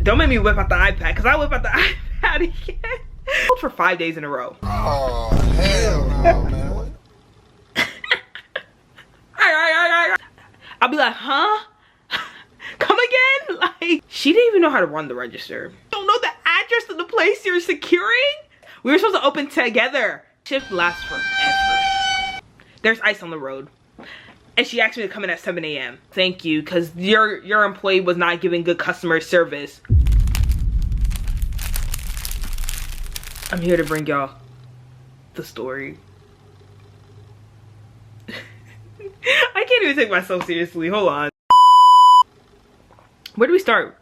Don't make me whip out the iPad, because I whip out the iPad again. For 5 days in a row. Oh, hell no, man. I'll be like, huh? Come again? Like, she didn't even know how to run the register. Don't know the address of the place you're securing? We were supposed to open together. Shift lasts forever. There's ice on the road. And she asked me to come in at 7 a.m. Thank you, because your employee was not giving good customer service. I'm here to bring y'all the story. I can't even take myself seriously. Hold on. Where do we start?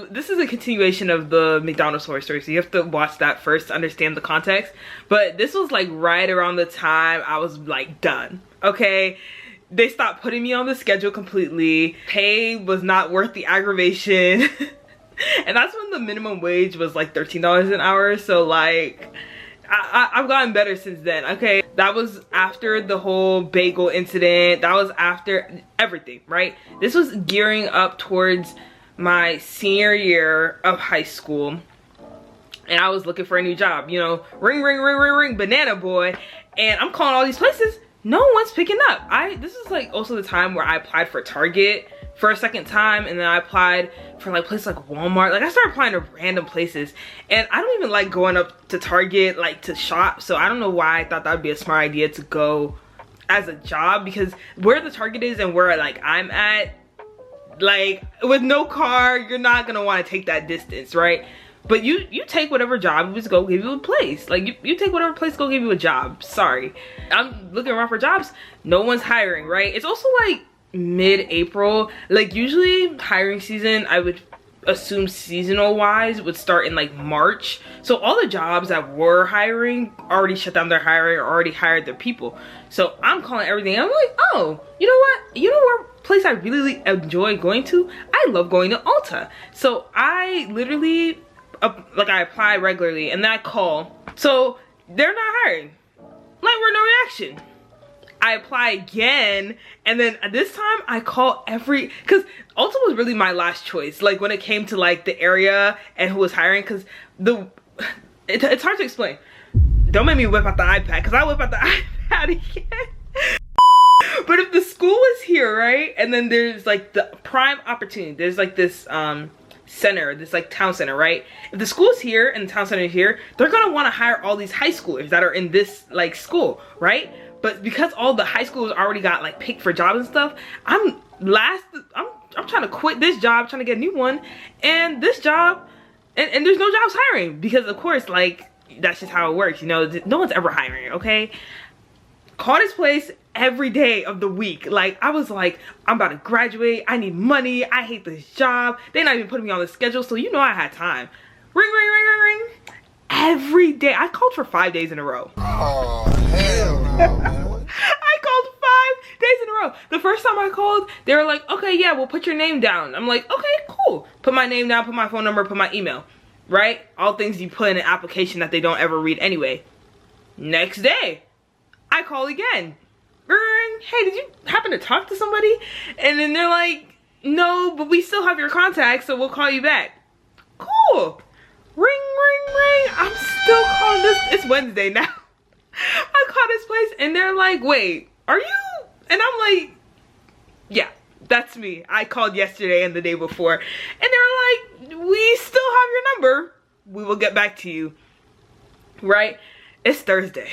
This is a continuation of the McDonald's horror story, so you have to watch that first to understand the context. But this was like right around the time I was like done, okay? They stopped putting me on the schedule completely. Pay was not worth the aggravation. And that's when the minimum wage was like $13 an hour, so like I've gotten better since then, okay? That was after the whole bagel incident. That was after everything, right? This was gearing up towards my senior year of high school. And I was looking for a new job, you know, ring, ring, ring, ring, ring, banana boy. And I'm calling all these places. No one's picking up. This is like also the time where I applied for Target for a second time, and then I applied for like places like Walmart. Like I started applying to random places, and I don't even like going up to Target like to shop, so I don't know why I thought that would be a smart idea to go as a job, because where the Target is and where like I'm at, like with no car, you're not gonna want to take that distance, right? But you take whatever job was go give you a place. Like you take whatever place go give you a job. Sorry, I'm looking around for jobs. No one's hiring, right? It's also like mid-April. Like usually hiring season, I would assume seasonal wise, would start in like March. So all the jobs that were hiring already shut down their hiring or already hired their people. So I'm calling everything. I'm like, oh, you know what? You know where place I really enjoy going to? I love going to Ulta. So I literally like I apply regularly and then I call. So they're not hiring. Like we're no reaction. I apply again, and then this time I call because Ulta was really my last choice, like when it came to like the area and who was hiring, because it's hard to explain. Don't make me whip out the iPad, because I whip out the iPad again. But if the school was here, right, and then there's like the prime opportunity, there's like this center, this like town center, right? If the school's here and the town center is here, they're gonna want to hire all these high schoolers that are in this like school, right? But because all the high schools already got like picked for jobs and stuff, I'm trying to quit this job, trying to get a new one, and this job, and there's no jobs hiring, because of course like that's just how it works, you know, no one's ever hiring, okay? Call this place every day of the week. Like I was like, I'm about to graduate, I need money, I hate this job, they're not even putting me on the schedule, so you know I had time. Ring, ring, ring, ring, ring. Every day. I called for 5 days in a row. Oh, hell no, man. I called 5 days in a row. The first time I called, they were like, okay, yeah, we'll put your name down. I'm like, okay, cool. Put my name down, put my phone number, put my email. Right? All things you put in an application that they don't ever read anyway. Next day, I call again. Ring. Hey, did you happen to talk to somebody? And then they're like, no, but we still have your contact, so we'll call you back. Cool. Ring, ring, ring. I'm still calling this. It's Wednesday now. I call this place and they're like, wait, are you? And I'm like, yeah, that's me. I called yesterday and the day before. And they're like, we still have your number. We will get back to you. Right? It's Thursday.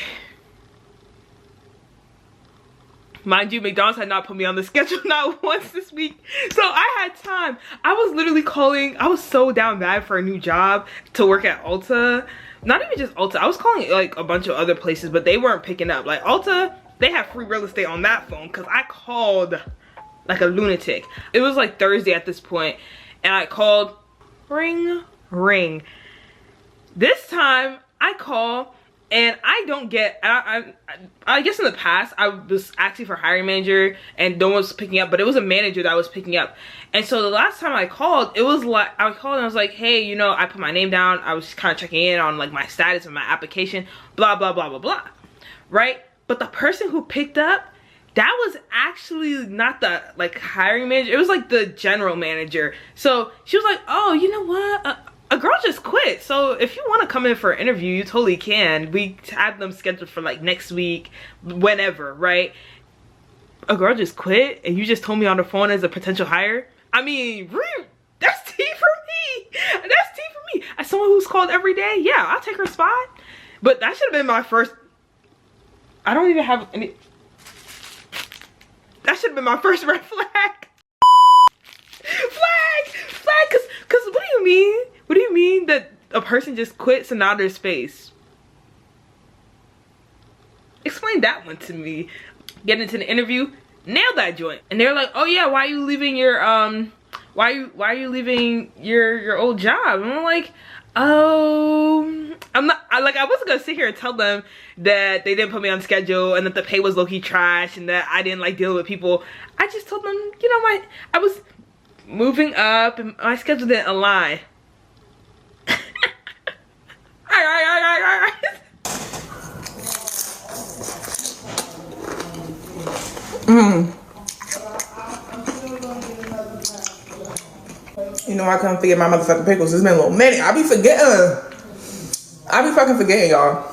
Mind you, McDonald's had not put me on the schedule not once this week. So I had time. I was literally calling. I was so down bad for a new job to work at Ulta. Not even just Ulta. I was calling like a bunch of other places, but they weren't picking up. Like Ulta, they have free real estate on that phone, because I called like a lunatic. It was like Thursday at this point, and I called. Ring, ring. This time I call. And I don't get, I guess in the past, I was asking for hiring manager and no one was picking up, but it was a manager that was picking up. And so the last time I called, it was like, I called and I was like, hey, you know, I put my name down. I was kind of checking in on like my status of my application, blah, blah, blah, blah, blah. Right? But the person who picked up that was actually not the like hiring manager, it was like the general manager. So she was like, oh, you know what, a girl just quit, so if you want to come in for an interview, you totally can. We had them scheduled for like next week, whenever, right? A girl just quit and you just told me on the phone as a potential hire? I mean, that's tea for me. That's tea for me. As someone who's called every day, yeah, I'll take her spot. But that should have been my first, I don't even have any, that should have been my first red flag. Flag, cause what do you mean? What do you mean that a person just quits and now there's space? Explain that one to me. Get into the interview, nailed that joint. And they're like, oh yeah, why are you leaving your, why are you leaving your old job? And I'm like, oh, I wasn't gonna sit here and tell them that they didn't put me on schedule and that the pay was low-key trash and that I didn't like dealing with people. I just told them, you know, I was moving up and my schedule didn't align. You know I couldn't forget my motherfucking pickles. It's been a little minute. I be fucking forgetting, y'all.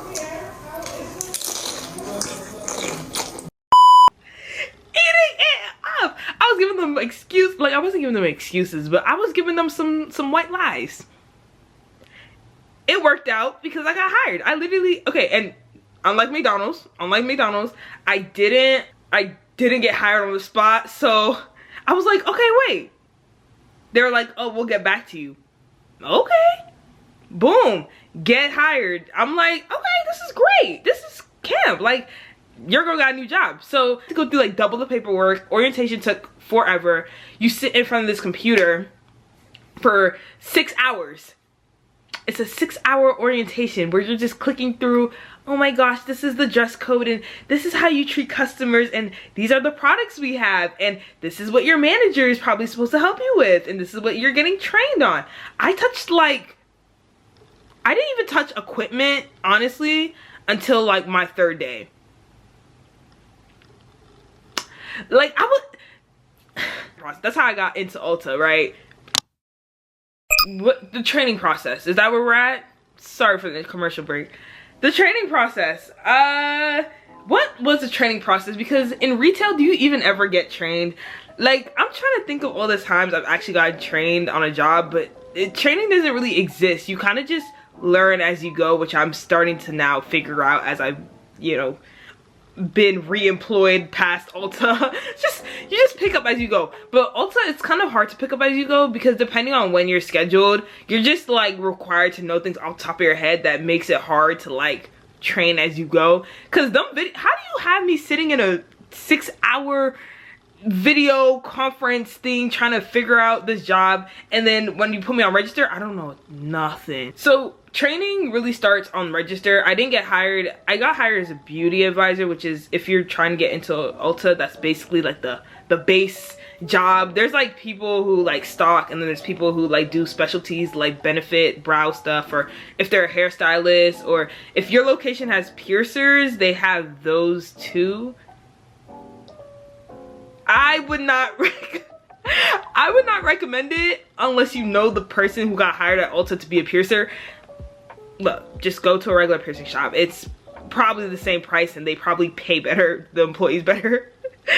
Eating it up. I was giving them I wasn't giving them excuses, but I was giving them some white lies. It worked out because I got hired. I literally, okay, and unlike McDonald's, I didn't get hired on the spot. So I was like, okay, wait. They were like, oh, we'll get back to you. Okay. Boom. Get hired. I'm like, okay, this is great. This is camp. Like, your girl got a new job. So to go through like double the paperwork. Orientation took forever. You sit in front of this computer for 6 hours. It's a 6-hour orientation where you're just clicking through, oh my gosh, this is the dress code and this is how you treat customers and these are the products we have and this is what your manager is probably supposed to help you with and this is what you're getting trained on. I didn't even touch equipment, honestly, until like my 3rd day. Like, that's how I got into Ulta, right? What the training process, is that where we're at? Sorry for the commercial break. The training process, what was the training process? Because in retail, do you even ever get trained? Like, I'm trying to think of all the times I've actually gotten trained on a job, but training doesn't really exist. You kind of just learn as you go, which I'm starting to now figure out as I've, you know, been re-employed past Ulta. You just pick up as you go. But Ulta, it's kind of hard to pick up as you go because depending on when you're scheduled, you're just like required to know things off the top of your head that makes it hard to like train as you go. Cause how do you have me sitting in a 6-hour video conference thing trying to figure out this job, and then when you put me on register, I don't know nothing. So training really starts on register. I didn't get hired. I got hired as a beauty advisor, which is, if you're trying to get into Ulta, that's basically like the base job. There's like people who like stock, and then there's people who like do specialties like benefit brow stuff, or if they're a hairstylist, or if your location has piercers, they have those too. I would not recommend it unless you know the person who got hired at Ulta to be a piercer. Look, just go to a regular piercing shop. It's probably the same price and they probably pay better, the employees better.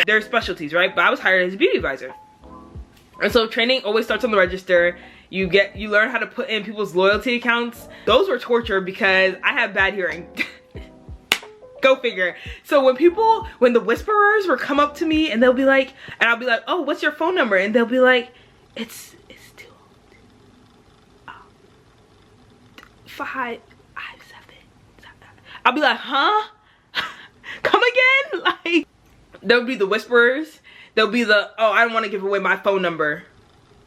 There's specialties, right? But I was hired as a beauty advisor. And so training always starts on the register. You learn how to put in people's loyalty accounts. Those were torture because I have bad hearing. Go figure. So when the whisperers would come up to me and they'll be like, and I'll be like, oh, what's your phone number? And they'll be like, it's 557. I'll be like, huh? Come again? Like, there'll be the whisperers. There'll be the, oh, I don't want to give away my phone number.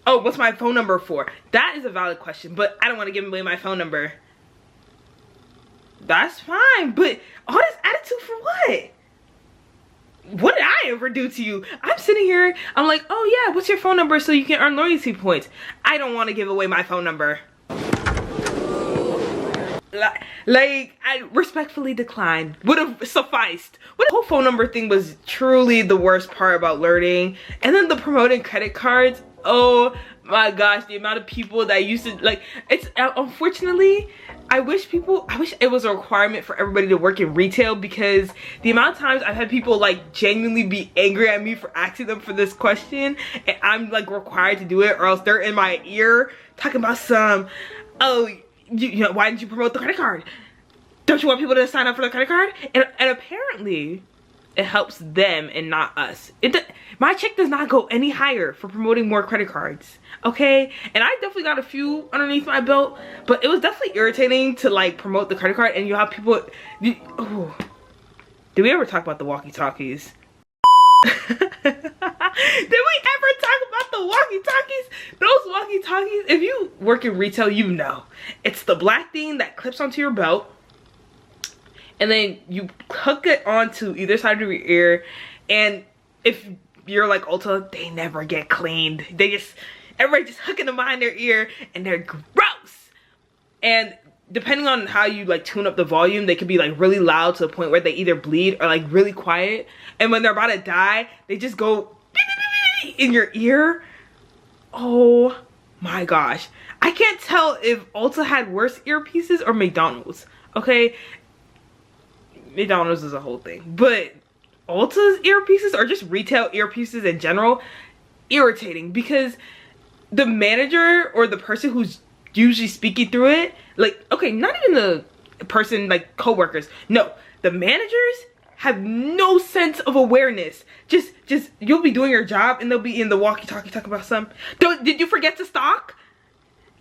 Oh, what's my phone number for? That is a valid question, but I don't want to give away my phone number. That's fine, but all this attitude for what? What did I ever do to you? I'm sitting here, I'm like, oh yeah, what's your phone number so you can earn loyalty points? I don't want to give away my phone number. Like, I respectfully declined. Would have sufficed. The whole phone number thing was truly the worst part about learning. And then the promoting credit cards. Oh my gosh, the amount of people that used to, like, it's unfortunately, I wish it was a requirement for everybody to work in retail, because the amount of times I've had people like genuinely be angry at me for asking them for this question, and I'm like required to do it, or else they're in my ear talking about some, oh, you know, why didn't you promote the credit card? Don't you want people to sign up for the credit card? And apparently it helps them and not us. My check does not go any higher for promoting more credit cards, okay? And I definitely got a few underneath my belt, but it was definitely irritating to like promote the credit card, and you have people, oh. Did we ever talk about the walkie-talkies? Did we ever talk about the walkie-talkies? Those walkie-talkies, if you work in retail, you know. It's the black thing that clips onto your belt, and then you hook it onto either side of your ear, and if you're like Ulta, they never get cleaned. Everybody just hooking them behind their ear, and they're gross. And depending on how you like tune up the volume, they can be like really loud to the point where they either bleed or like really quiet. And when they're about to die, they just go beep, beep, beep, beep, in your ear. Oh my gosh. I can't tell if Ulta had worse earpieces or McDonald's, okay? McDonald's is a whole thing, but Ulta's earpieces, or just retail earpieces in general, irritating, because the manager or the person who's usually speaking through it, like, okay, not even the person, like co-workers, no, the managers have no sense of awareness. Just you'll be doing your job and they'll be in the walkie-talkie talking about some, did you forget to stock?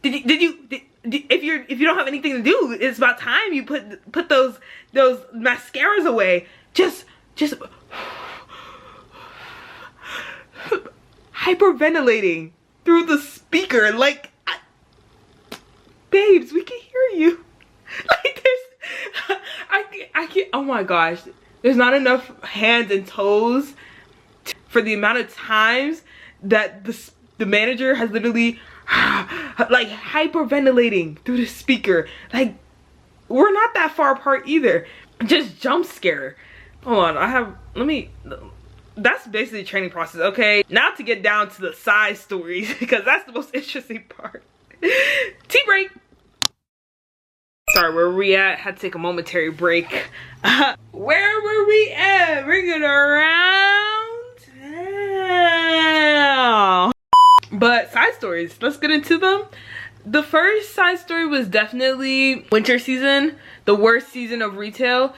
If you don't have anything to do, it's about time you put those mascaras away. Just hyperventilating through the speaker, like, babes, we can hear you. Like, I can't, oh my gosh, there's not enough hands and toes for the amount of times that the manager has literally like hyperventilating through the speaker. Like, we're not that far apart either. Just jump scare. Hold on, that's basically the training process, okay? Now to get down to the side stories, because that's the most interesting part. Tea break. Sorry, where were we at? Had to take a momentary break. Where were we at? Bring it around. Yeah. But side stories, let's get into them. The first side story was definitely winter season, the worst season of retail.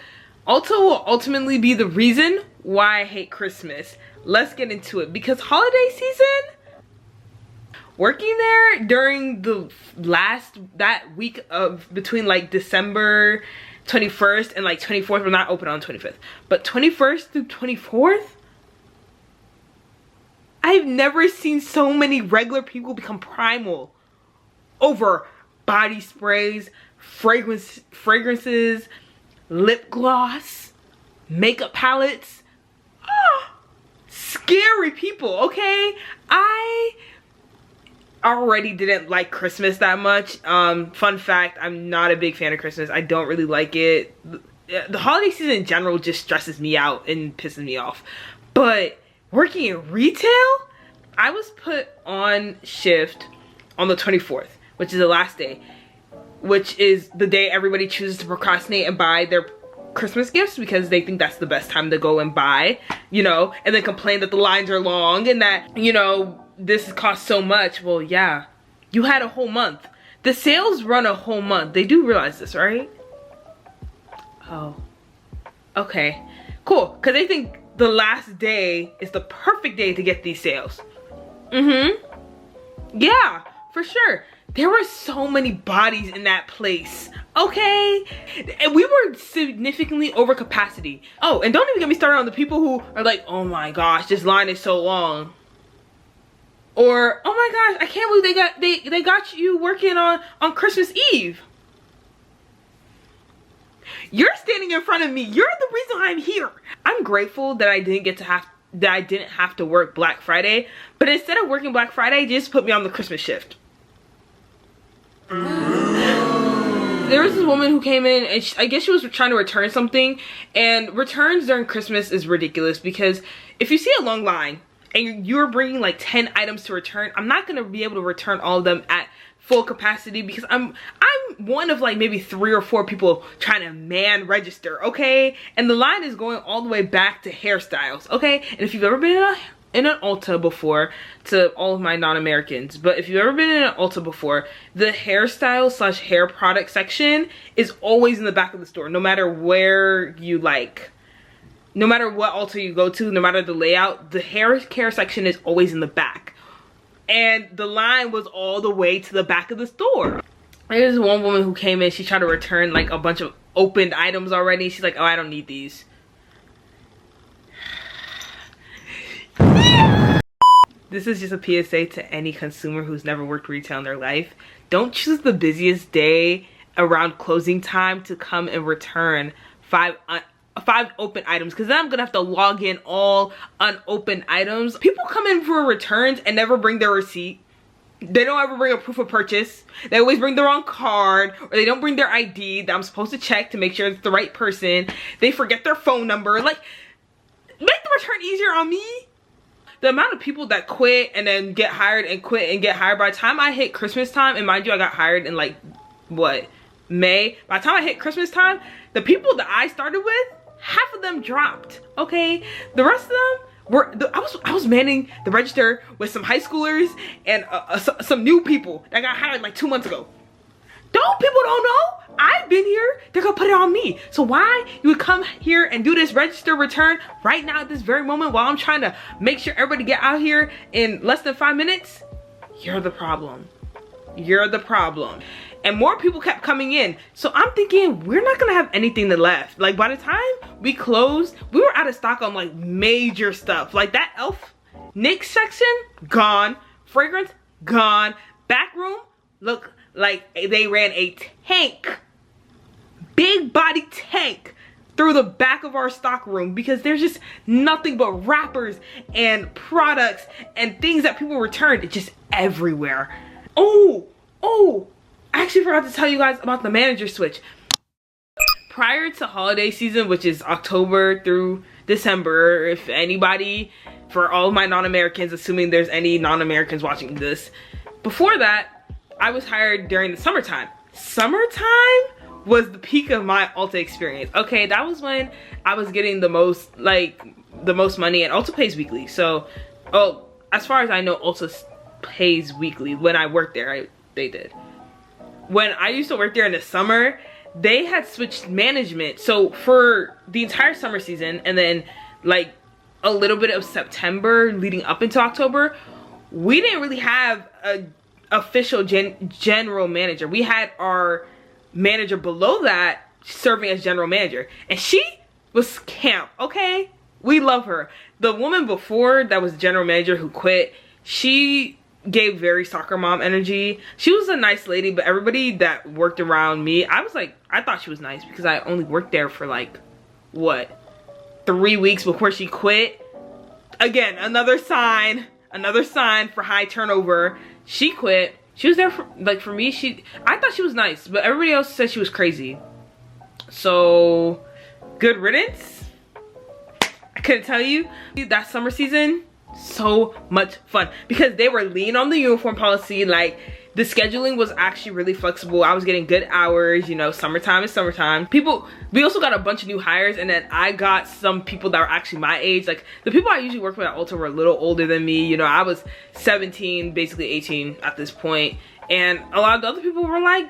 Ulta will ultimately be the reason why I hate Christmas. Let's get into it, because holiday season, working there during that week of between like December 21st and like 24th, we're not open on 25th, but 21st through 24th, I've never seen so many regular people become primal over body sprays, fragrances, lip gloss, makeup palettes. Scary people, okay? I already didn't like Christmas that much. Fun fact, I'm not a big fan of Christmas. I don't really like it. The holiday season in general just stresses me out and pisses me off. But working in retail, I was put on shift on the 24th, which is the last day, which is the day everybody chooses to procrastinate and buy their Christmas gifts, because they think that's the best time to go and buy, you know, and then complain that the lines are long and that, you know, this costs so much. Well, yeah, you had a whole month. The sales run a whole month. They do realize this, right? Oh, okay, cool. Because they think the last day is the perfect day to get these sales. Yeah, for sure. There were so many bodies in that place, okay? And we were significantly over capacity. Oh, and don't even get me started on the people who are like, oh my gosh, this line is so long. Or, oh my gosh, I can't believe they got you working on Christmas Eve. You're standing in front of me. You're the reason I'm here. I'm grateful that I didn't have to work Black Friday, but instead of working Black Friday, just put me on the Christmas shift. There was this woman who came in and I guess she was trying to return something, and returns during Christmas is ridiculous because if you see a long line and you're bringing like 10 items to return, I'm not going to be able to return all of them at full capacity because I'm one of like maybe 3 or 4 people trying to man register, okay? And the line is going all the way back to hairstyles, okay? And if you've ever been in an Ulta before, to all of my non-Americans, but if you've ever been in an Ulta before, the hairstyle slash hair product section is always in the back of the store, no matter where you like, no matter what Ulta you go to, no matter the layout, the hair care section is always in the back. And the line was all the way to the back of the store. There's one woman who came in, she tried to return like a bunch of opened items already. She's like, oh, I don't need these. This is just a PSA to any consumer who's never worked retail in their life. Don't choose the busiest day around closing time to come and return 5 open items, because then I'm gonna have to log in all unopened items. People come in for returns and never bring their receipt. They don't ever bring a proof of purchase. They always bring the wrong card, or they don't bring their ID that I'm supposed to check to make sure it's the right person. They forget their phone number. Like, make the return easier on me. The amount of people that quit and then get hired and quit and get hired, by the time I hit Christmas time, and mind you, I got hired in like, what, May? By the time I hit Christmas time, the people that I started with, half of them dropped, okay? The rest of them were, I was manning the register with some high schoolers and some new people that got hired like 2 months ago. People don't know, I've been here, they're gonna put it on me. So why you would come here and do this register return right now at this very moment while I'm trying to make sure everybody get out here in less than 5 minutes? You're the problem. You're the problem. And more people kept coming in. So I'm thinking we're not gonna have anything that left. Like by the time we closed, we were out of stock on like major stuff. Like that e.l.f. NYX section, gone. Fragrance, gone. Back room, look like they ran a tank, big body tank through the back of our stock room because there's just nothing but wrappers and products and things that people returned. It's just everywhere. Oh, I actually forgot to tell you guys about the manager switch. Prior to holiday season, which is October through December, if anybody, for all of my non-Americans, assuming there's any non-Americans watching this, before that, I was hired during the summertime. Summertime was the peak of my Ulta experience. Okay, that was when I was getting the most money, and Ulta pays weekly. So, as far as I know, Ulta pays weekly. When I worked there, they did. When I used to work there in the summer, they had switched management. So for the entire summer season, and then like a little bit of September leading up into October, we didn't really have a official general manager. We had our manager below that serving as general manager, and she was camp, okay? We love her. The woman before that was general manager who quit, she gave very soccer mom energy. She was a nice lady, but everybody that worked around me, I thought she was nice because I only worked there for like, what, 3 weeks before she quit. Again, another sign for high turnover. She quit. She was there for, like, for me, I thought she was nice, but everybody else said she was crazy. So, good riddance. I couldn't tell you. That summer season, so much fun because they were lean on the uniform policy. Like, the scheduling was actually really flexible. I was getting good hours, you know, summertime is summertime. We also got a bunch of new hires, and then I got some people that were actually my age. Like, the people I usually work with at Ulta were a little older than me. You know, I was 17, basically 18 at this point. And a lot of the other people were like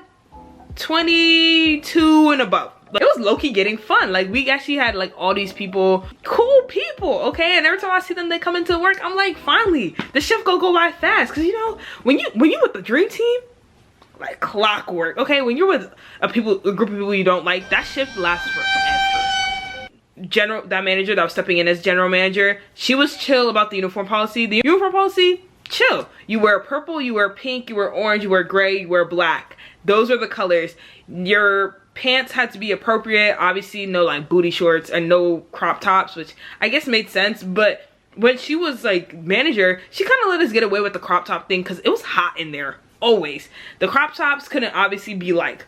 22 and above. Like, it was low-key getting fun. Like, we actually had like all these people, cool people, okay? And every time I see them, they come into work, I'm like, finally, the shift go by fast. Cause you know, when you with the dream team, like clockwork, okay? When you're with a group of people you don't like, that shift lasts forever. That manager that was stepping in as general manager, she was chill about the uniform policy. The uniform policy, chill. You wear purple, you wear pink, you wear orange, you wear gray, you wear black. Those are the colors. Your pants had to be appropriate. Obviously, no like booty shorts and no crop tops, which I guess made sense. But when she was like manager, she kind of let us get away with the crop top thing because it was hot in there always. The crop tops couldn't obviously be like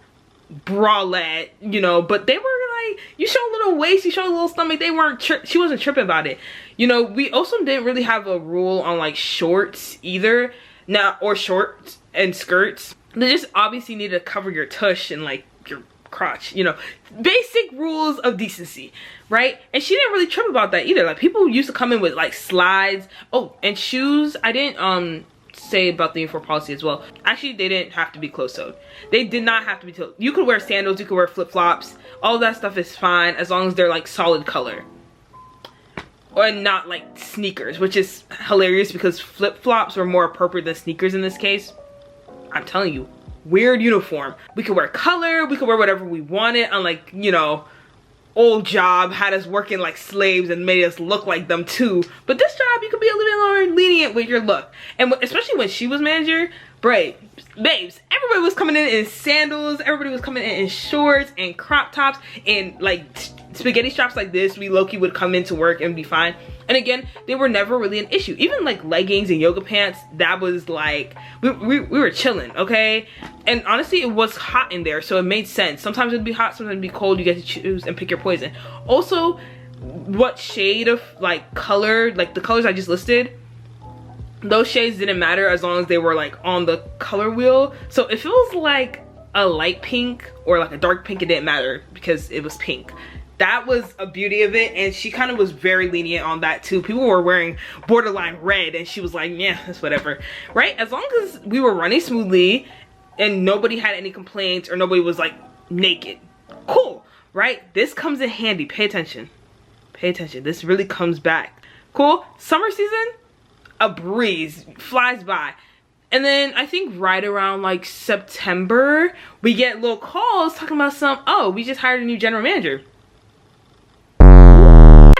bralette, you know, but they were like, you show a little waist, you show a little stomach. They weren't, she wasn't tripping about it. You know, we also didn't really have a rule on like shorts either. Now, or shorts and skirts. They just obviously need to cover your tush and like your crotch, you know, basic rules of decency, right? And she didn't really trip about that either. Like, people used to come in with like slides. Oh, and shoes. I didn't say about the uniform policy as well. Actually, they didn't have to be closed-toed. They did not have to be toed. You could wear sandals, you could wear flip-flops. All of that stuff is fine as long as they're like solid color. Or not like sneakers, which is hilarious because flip-flops were more appropriate than sneakers in this case. I'm telling you, weird uniform. We could wear color, we could wear whatever we wanted, unlike, you know, old job had us working like slaves and made us look like them too. But this job, you could be a little bit more lenient with your look. And especially when she was manager, babes, everybody was coming in sandals, everybody was coming in shorts and crop tops and like spaghetti straps like this. We low-key would come into work and be fine. And again, they were never really an issue. Even like leggings and yoga pants, that was like, we were chilling, okay? And honestly, it was hot in there, so it made sense. Sometimes it'd be hot, sometimes it'd be cold. You get to choose and pick your poison. Also, what shade of like color, like the colors I just listed, those shades didn't matter as long as they were like on the color wheel. So if it was like a light pink or like a dark pink, it didn't matter because it was pink. That was a beauty of it, and she kind of was very lenient on that too. People were wearing borderline red and she was like, yeah, that's whatever, right? As long as we were running smoothly and nobody had any complaints or nobody was like naked, cool, right? This comes in handy. Pay attention, this really comes back. Cool. Summer season, a breeze, flies by. And then I think right around like September, we get little calls talking about oh, we just hired a new general manager.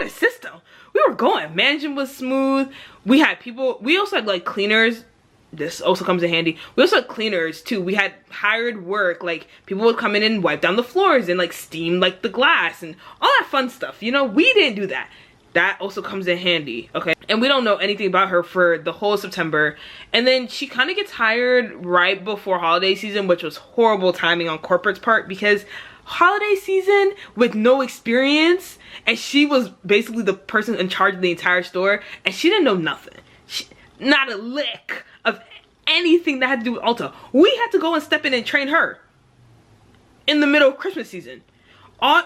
A system. We were going. Management was smooth. We had people. We also had like cleaners. This also comes in handy. We also had cleaners too. We had hired work. Like, people would come in and wipe down the floors and like steam like the glass and all that fun stuff. You know, we didn't do that. That also comes in handy, okay? And we don't know anything about her for the whole September. And then she kind of gets hired right before holiday season, which was horrible timing on corporate's part because holiday season with no experience, and she was basically the person in charge of the entire store, and she didn't know nothing. Not a lick of anything that had to do with Ulta. We had to go and step in and train her in the middle of Christmas season.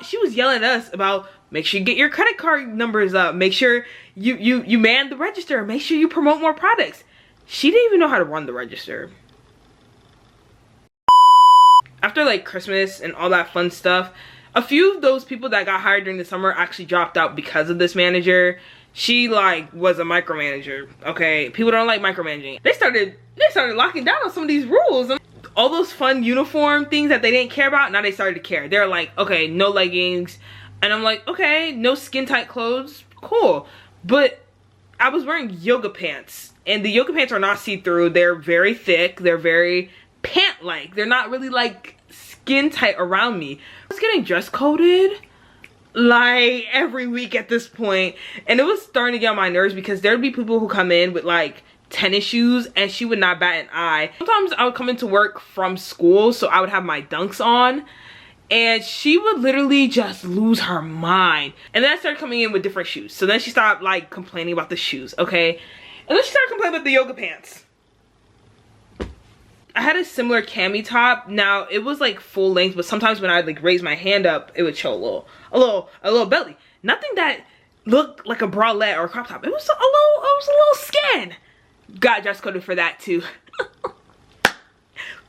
She was yelling at us about, make sure you get your credit card numbers up, make sure you man the register, make sure you promote more products. She didn't even know how to run the register. After like Christmas and all that fun stuff, a few of those people that got hired during the summer actually dropped out because of this manager. She like was a micromanager, okay? People don't like micromanaging. They started locking down on some of these rules. All those fun uniform things that they didn't care about, now they started to care. They're like, okay, no leggings. And I'm like, okay, no skin tight clothes, cool. But I was wearing yoga pants, and the yoga pants are not see-through. They're very thick, they're very pant-like. They're not really like skin tight around me. I was getting dress coded like every week at this point, and it was starting to get on my nerves because there'd be people who come in with like tennis shoes and she would not bat an eye. Sometimes I would come into work from school, so I would have my Dunks on, and she would literally just lose her mind. And then I started coming in with different shoes, so then she stopped like complaining about the shoes, okay? And then she started complaining about the yoga pants. I had a similar cami top. Now it was like full length, but sometimes when I'd like raise my hand up, it would show a little belly. Nothing that looked like a bralette or a crop top. It was a little skin. Got dress coded for that too.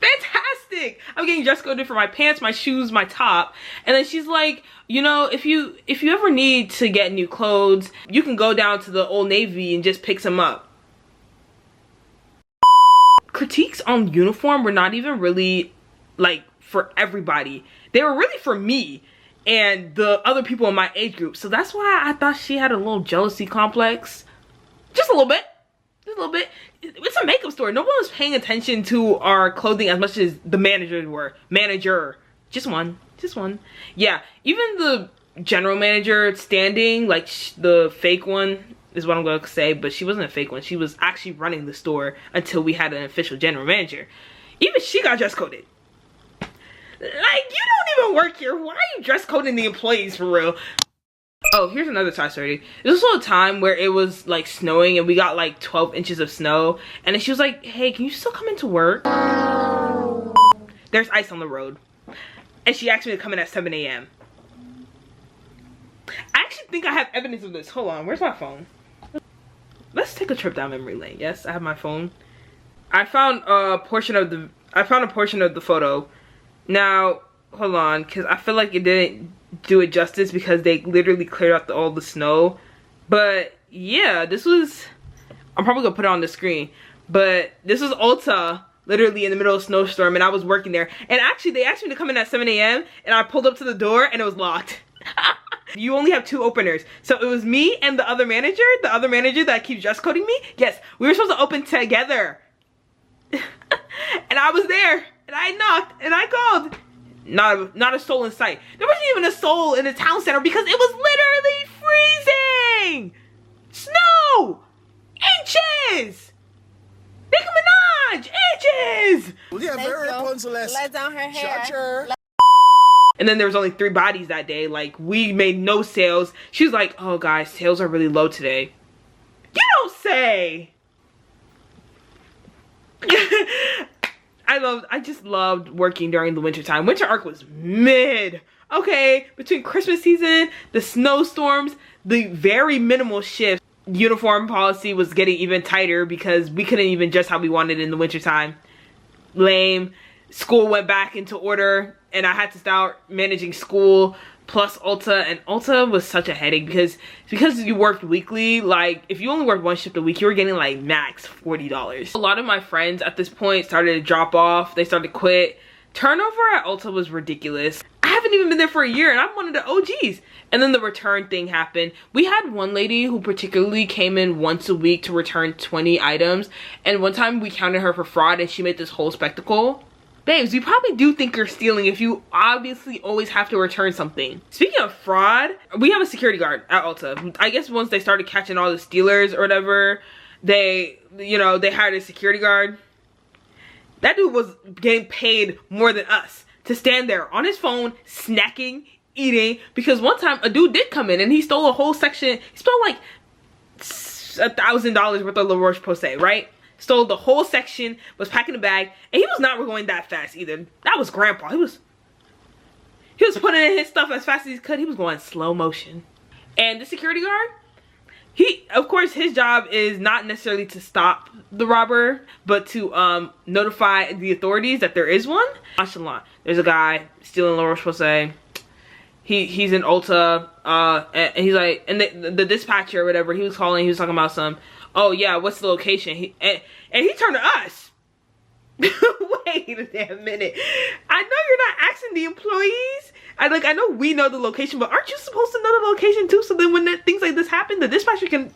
Fantastic. I'm getting dress coded for my pants, my shoes, my top. And then she's like, you know, if you ever need to get new clothes, you can go down to the Old Navy and just pick some up. Critiques on uniform were not even really like for everybody. They were really for me and the other people in my age group. So that's why I thought she had a little jealousy complex. Just a little bit. Just a little bit. It's a makeup store. No one was paying attention to our clothing as much as the managers were. Just one. Yeah, even the general manager standing, like the fake one is what I'm going to say, but she wasn't a fake one. She was actually running the store until we had an official general manager. Even she got dress coded. you don't even work here. Why are you dress coding the employees for real? Oh, here's another side story. There was also a time where it was like snowing and we got like 12 inches of snow. And then she was like, hey, can you still come into work? There's ice on the road. And she asked me to come in at 7 a.m. I actually think I have evidence of this. Hold on, where's my phone? Let's take a trip down memory lane. Yes, I have my phone. I found a portion of the photo. Now, hold on, because I feel like it didn't do it justice because they literally cleared out all the snow. But yeah, this was, I'm probably gonna put it on the screen, but this was Ulta, literally in the middle of a snowstorm, and I was working there. And actually they asked me to come in at 7 a.m. and I pulled up to the door and it was locked. You only have 2 openers, so it was me and the other manager that keeps dress coding me. Yes, we were supposed to open together. And I was there and I knocked and I called. Not a soul in sight. There wasn't even a soul in the town center because it was literally freezing. Snow! Inches! Nicki Minaj! Inches! Yeah, very Rapunzel-esque. Let down her hair. Sure. And then there was only 3 bodies that day. Like, we made no sales. She was like, oh guys, sales are really low today. You don't say! I just loved working during the winter time. Winter arc was mid. Okay, between Christmas season, the snowstorms, the very minimal shift, uniform policy was getting even tighter because we couldn't even dress how we wanted in the winter time. Lame. School went back into order and I had to start managing school plus Ulta, and Ulta was such a headache because you worked weekly. Like, if you only worked 1 shift a week, you were getting like max $40. A lot of my friends at this point started to drop off. They started to quit. Turnover at Ulta was ridiculous. I haven't even been there for a year and I'm one of the OGs. And then the return thing happened. We had one lady who particularly came in once a week to return 20 items, and one time we counted her for fraud and she made this whole spectacle. Babes, you probably do think you're stealing if you obviously always have to return something. Speaking of fraud, we have a security guard at Ulta. I guess once they started catching all the stealers or whatever, they hired a security guard. That dude was getting paid more than us to stand there on his phone, snacking, eating, because one time a dude did come in and he stole a whole section. He stole like $1,000 worth of La Roche-Posay, right? Stole the whole section, was packing a bag, and he was not going that fast either. That was grandpa. He was putting in his stuff as fast as he could. He was going slow motion. And the security guard, of course, his job is not necessarily to stop the robber, but to notify the authorities that there is one. Nonchalant. There's a guy stealing La Roche-Posay. He's in Ulta, and he's like, and the dispatcher or whatever, he was calling, he was talking about some, oh yeah, what's the location? And he turned to us. Wait a damn minute. I know you're not asking the employees. I know we know the location, but aren't you supposed to know the location too? So then when things like this happen, the dispatcher can,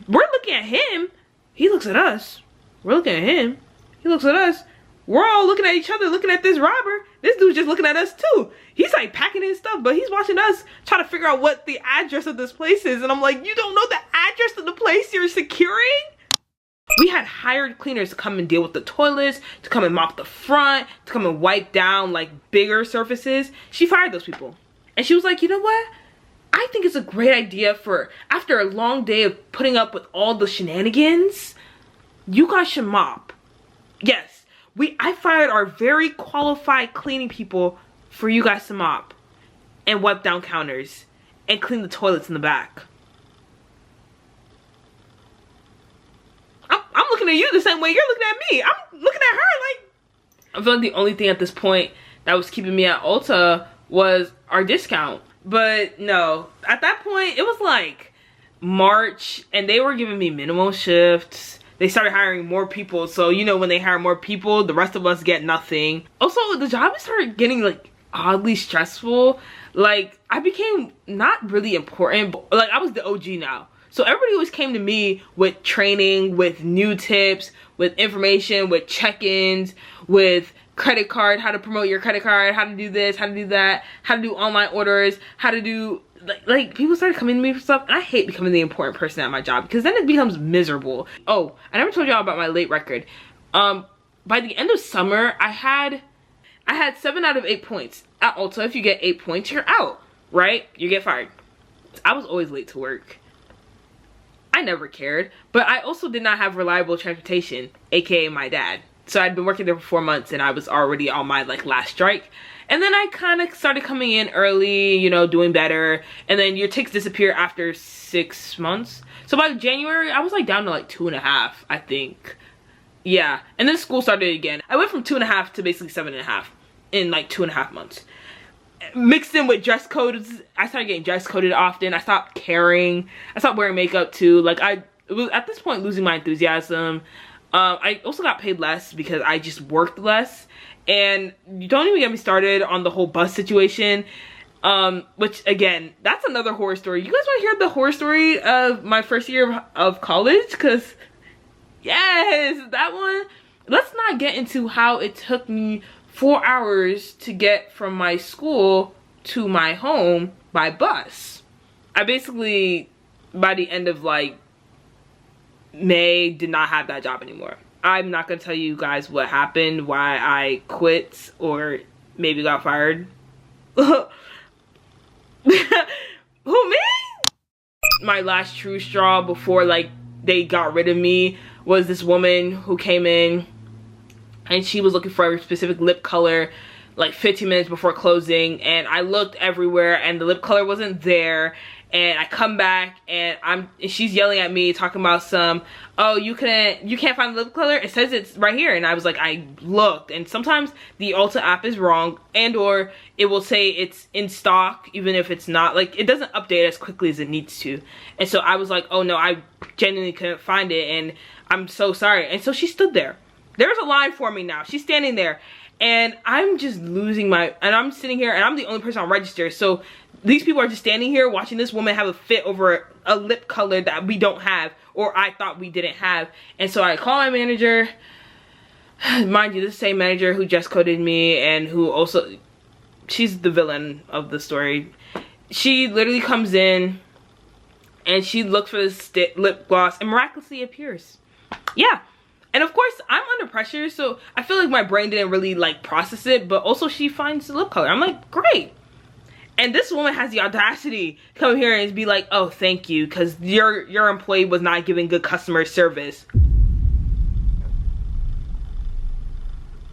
we're looking at him. He looks at us. We're looking at him. He looks at us. We're all looking at each other, looking at this robber. This dude's just looking at us too. He's like packing his stuff, but he's watching us try to figure out what the address of this place is. And I'm like, you don't know the address of the place you're securing? We had hired cleaners to come and deal with the toilets, to come and mop the front, to come and wipe down like bigger surfaces. She fired those people. And she was like, you know what? I think it's a great idea for after a long day of putting up with all the shenanigans, you guys should mop. Yes. I fired our very qualified cleaning people for you guys to mop and wipe down counters and clean the toilets in the back. I'm looking at you the same way you're looking at me. I'm looking at her like... I feel like the only thing at this point that was keeping me at Ulta was our discount. But no, at that point, it was like March and they were giving me minimum shifts. They started hiring more people, so you know when they hire more people, the rest of us get nothing. Also, the job started getting like oddly stressful. Like, I became not really important, but like I was the OG now. So everybody always came to me with training, with new tips, with information, with check-ins, with credit card, how to promote your credit card, how to do this, how to do that, how to do online orders, how to do... Like people started coming to me for stuff, and I hate becoming the important person at my job because then it becomes miserable. Oh, I never told y'all about my late record. By the end of summer, I had I had 7 out of 8 points. At Ulta, if you get 8 points, you're out, right? You get fired. I was always late to work. I never cared, but I also did not have reliable transportation, aka my dad. So I'd been working there for 4 months and I was already on my like last strike. And then I kind of started coming in early, you know, doing better. And then your ticks disappear after 6 months. So by January, I was like down to like 2.5, I think. Yeah, and then school started again. I went from 2.5 to basically 7.5 in like 2.5 months. Mixed in with dress codes, I started getting dress coded often. I stopped caring. I stopped wearing makeup too. Like I was at this point losing my enthusiasm. I also got paid less because I just worked less. And you don't even get me started on the whole bus situation. Which again, that's another horror story. You guys want to hear the horror story of my first year of college? Because yes, that one. Let's not get into how it took me 4 hours to get from my school to my home by bus. I basically, by the end of like May, did not have that job anymore. I'm not gonna tell you guys what happened, why I quit or maybe got fired. Who, me? My last true straw before like they got rid of me was this woman who came in and she was looking for a specific lip color like 15 minutes before closing, and I looked everywhere and the lip color wasn't there. And I come back and she's yelling at me talking about some, oh, you can't find the lip color, it says it's right here. And I was like, I looked, and sometimes the Ulta app is wrong, and or it will say it's in stock even if it's not. Like, it doesn't update as quickly as it needs to. And so I was like, oh no, I genuinely couldn't find it and I'm so sorry. And so she stood there. There's a line for me now. She's standing there and I'm just losing my, and I'm sitting here and I'm the only person on register. So these people are just standing here watching this woman have a fit over a lip color that we don't have, or I thought we didn't have. And so I call my manager. Mind you, this same manager who just coded me and who also, she's the villain of the story. She literally comes in and she looks for this lip gloss and miraculously appears. Yeah. And of course, I'm under pressure, so I feel like my brain didn't really like process it, but also she finds the lip color. I'm like, great. And this woman has the audacity to come here and be like, oh, thank you, because your employee was not giving good customer service.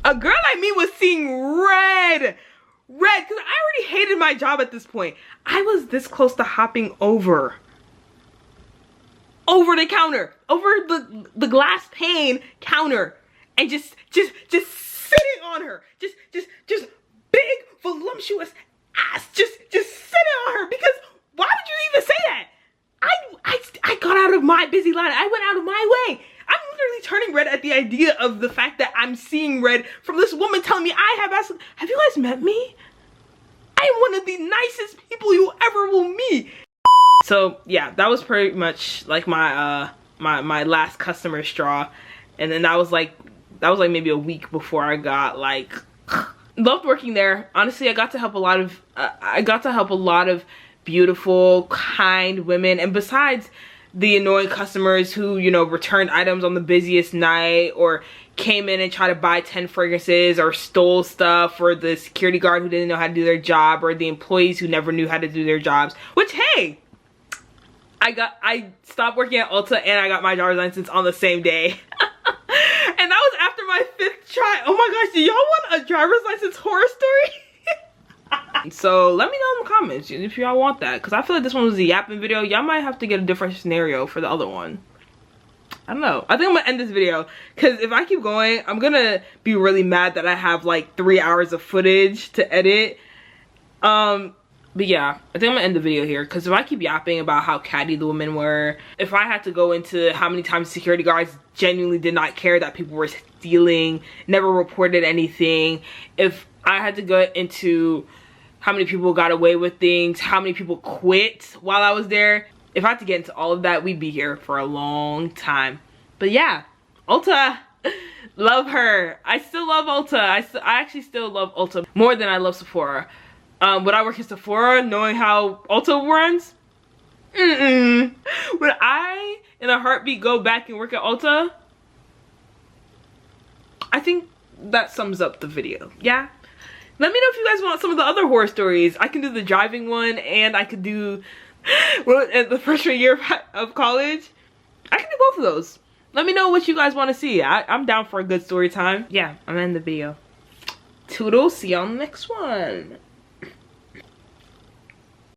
A girl like me was seeing red, because I already hated my job at this point. I was this close to hopping over the counter, over the glass pane counter, and just sitting on her, just big voluptuous ass, just sitting on her. Because why would you even say that? I got out of my busy line. I went out of my way. I'm literally turning red at the idea of the fact that I'm seeing red from this woman telling me I have acid. Have you guys met me? I am one of the nicest people you ever will meet. So yeah, that was pretty much like my my last customer straw. And then that was like maybe a week before I got like loved working there. Honestly, I got to help a lot of beautiful, kind women. And besides the annoying customers who, you know, returned items on the busiest night, or came in and tried to buy 10 fragrances, or stole stuff, or the security guard who didn't know how to do their job, or the employees who never knew how to do their jobs, which, hey, I stopped working at Ulta and I got my driver's license on the same day. And that was after my 5th try. Oh my gosh, do y'all want a driver's license horror story? So let me know in the comments if y'all want that, because I feel like this one was a yapping video. Y'all might have to get a different scenario for the other one. I don't know. I think I'm gonna end this video, because if I keep going, I'm gonna be really mad that I have like 3 hours of footage to edit. But yeah, I think I'm gonna end the video here, because if I keep yapping about how catty the women were, if I had to go into how many times security guards genuinely did not care that people were stealing, never reported anything, if I had to go into how many people got away with things, how many people quit while I was there, if I had to get into all of that, we'd be here for a long time. But yeah, Ulta, love her. I still love Ulta. I actually still love Ulta more than I love Sephora. Would I work at Sephora knowing how Ulta runs? Would I, in a heartbeat, go back and work at Ulta? I think that sums up the video. Yeah? Let me know if you guys want some of the other horror stories. I can do the driving one, and I could do well, at the freshman year of college. I can do both of those. Let me know what you guys want to see. I'm down for a good story time. Yeah, I'm in the video. Toodles, see you on the next one.